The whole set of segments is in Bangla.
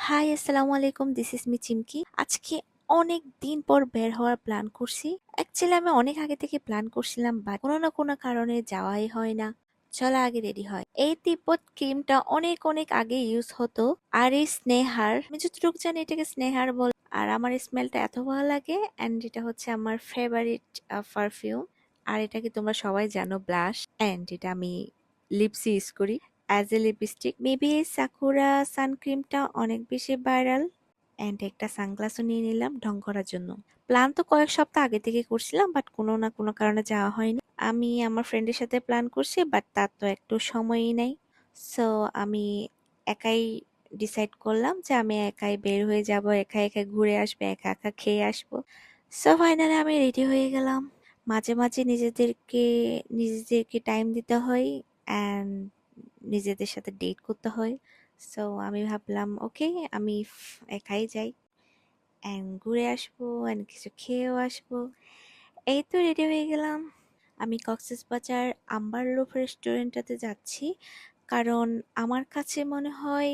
হাই, আসসালামু আলাইকুম। This is me Chimki. আজকে অনেক দিন পর বের হওয়ার প্ল্যান করছি। অ্যাকচুয়ালি আমি অনেক আগে থেকে প্ল্যান করছিলাম, বাট কোনো না কোনো কারণে যাওয়াই হয় না। চলা আগে রেডি হয়। এই তিব্বত ক্রিমটা অনেক অনেক আগে ইউজ হতো। আর এই স্নেহার, আমি যতটুকু জানি এটাকে স্নেহার বল। আর আমার স্মেলটা এত ভালো লাগে, অ্যান্ড এটা হচ্ছে আমার ফেভারিট পারফিউম। আর এটাকে তোমরা সবাই জানো, ব্লাশ। অ্যান্ড এটা আমি লিপসে ইউজ করি অ্যাজ এ লিপস্টিক। মেবি এই সাকুরা সানক্রিমটা অনেক বেশি ভাইরাল, অ্যান্ড একটা সানগ্লাসও নিয়ে নিলাম ঢং করার জন্য। প্ল্যান তো কয়েক সপ্তাহ আগে থেকে করছিলাম, বাট কোনো না কোনো কারণে যাওয়া হয়নি। আমি আমার ফ্রেন্ডের সাথে প্ল্যান করছি, বাট তার তো একটু সময়ই নাই। সো আমি একাই ডিসাইড করলাম যে আমি একাই বের হয়ে যাব, একা একা ঘুরে আসবো, একা একা খেয়ে আসবো। সো ফাইনালি আমি রেডি হয়ে গেলাম। মাঝে মাঝে নিজেদেরকে টাইম দিতে হয়, অ্যান্ড নিজেদের সাথে ডেট করতে হয়। সো আমি ভাবলাম ওকে, আমি একাই যাই, অ্যান্ড ঘুরে আসবো, অ্যান্ড কিছু খেয়েও আসবো। এই তো রেডি হয়ে গেলাম। আমি কক্সবাজার আম্বার লোফ রেস্টুরেন্টটাতে যাচ্ছি, কারণ আমার কাছে মনে হয়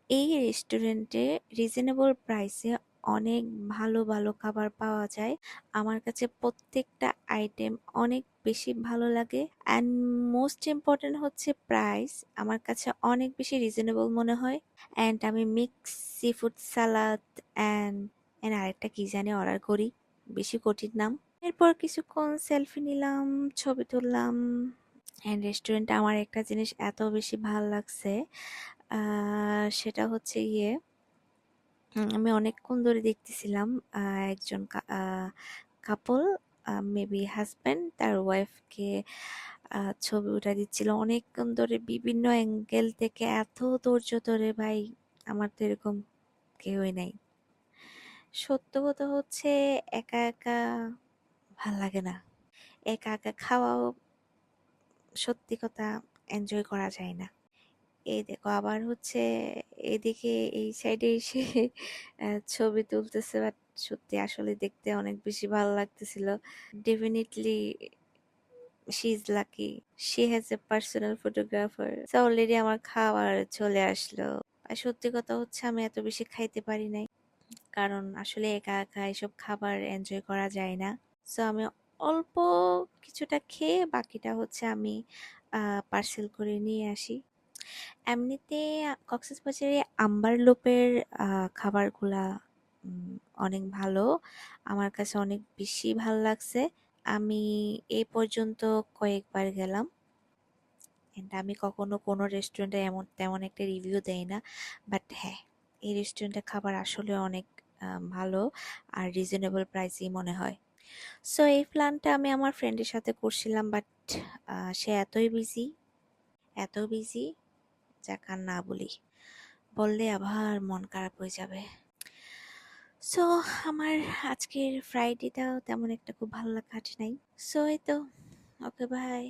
এই রেস্টুরেন্টে রিজনেবল প্রাইসে অনেক ভালো ভালো খাবার পাওয়া যায়। আমার কাছে প্রত্যেকটা আইটেম অনেক বেশি ভালো লাগে, অ্যান্ড মোস্ট ইম্পর্টেন্ট হচ্ছে প্রাইস আমার কাছে অনেক বেশি রিজনেবল মনে হয়। অ্যান্ড আমি mix sea food salad and and আরেকটা কি জানি অর্ডার করি, বেশি কঠিন নাম। এরপর কিছুক্ষণ সেলফি নিলাম, ছবি তুললাম। অ্যান্ড রেস্টুরেন্টে আমার একটা জিনিস এত বেশি ভালো লাগছে, সেটা হচ্ছে আমি অনেকক্ষণ ধরে দেখতেছিলাম একজন কাপল, মেবি হাজব্যান্ড তার ওয়াইফকে ছবি উঠা দিচ্ছিল অনেকক্ষণ ধরে বিভিন্ন অ্যাঙ্গেল থেকে, এত ধৈর্য ধরে। ভাই, আমার তো এরকম কেউই নাই। সত্য কথা হচ্ছে, একা একা ভাল লাগে না। একা একা খাওয়াও সত্যি কথা এনজয় করা যায় না। এই দেখো আবার হচ্ছে এদিকে এই সাইডে এসে ছবি তুলতেছে, বাট সত্যি আসলে দেখতে অনেক বেশি ভালো লাগতেছিল। Definitely she is lucky, she has a personal photographer. Already আমার খাবার চলে আসলো। আর সত্যি কথা হচ্ছে আমি এত বেশি খাইতে পারি নাই, কারণ আসলে একা একা এসব খাবার এনজয় করা যায় না। সো আমি অল্প কিছুটা খেয়ে বাকিটা হচ্ছে আমি পার্সেল করে নিয়ে আসি। এমনিতে কক্সবাজারে আম্বার লোপের খাবারগুলা উম, অনেক ভালো, আমার কাছে অনেক বেশি ভালো লাগছে। আমি এই পর্যন্ত কয়েকবার গেলাম, and আমি কখনো কোনো রেস্টুরেন্টে এমন তেমন একটা রিভিউ দেই না, বাট হ্যাঁ, এই রেস্টুরেন্টের খাবার আসলে অনেক ভালো আর রিজনেবল প্রাইসেই মনে হয়। সো এই প্ল্যানটা আমি আমার ফ্রেন্ডের সাথে করছিলাম, বাট সে এত বিজি, যাক আর না বলি, বললে আবার মন খারাপ হয়ে যাবে। সো আমার আজকের ফ্রাইডেটাও তেমন একটা খুব ভালো কাটে নাই। সো এই তো, ওকে বাই।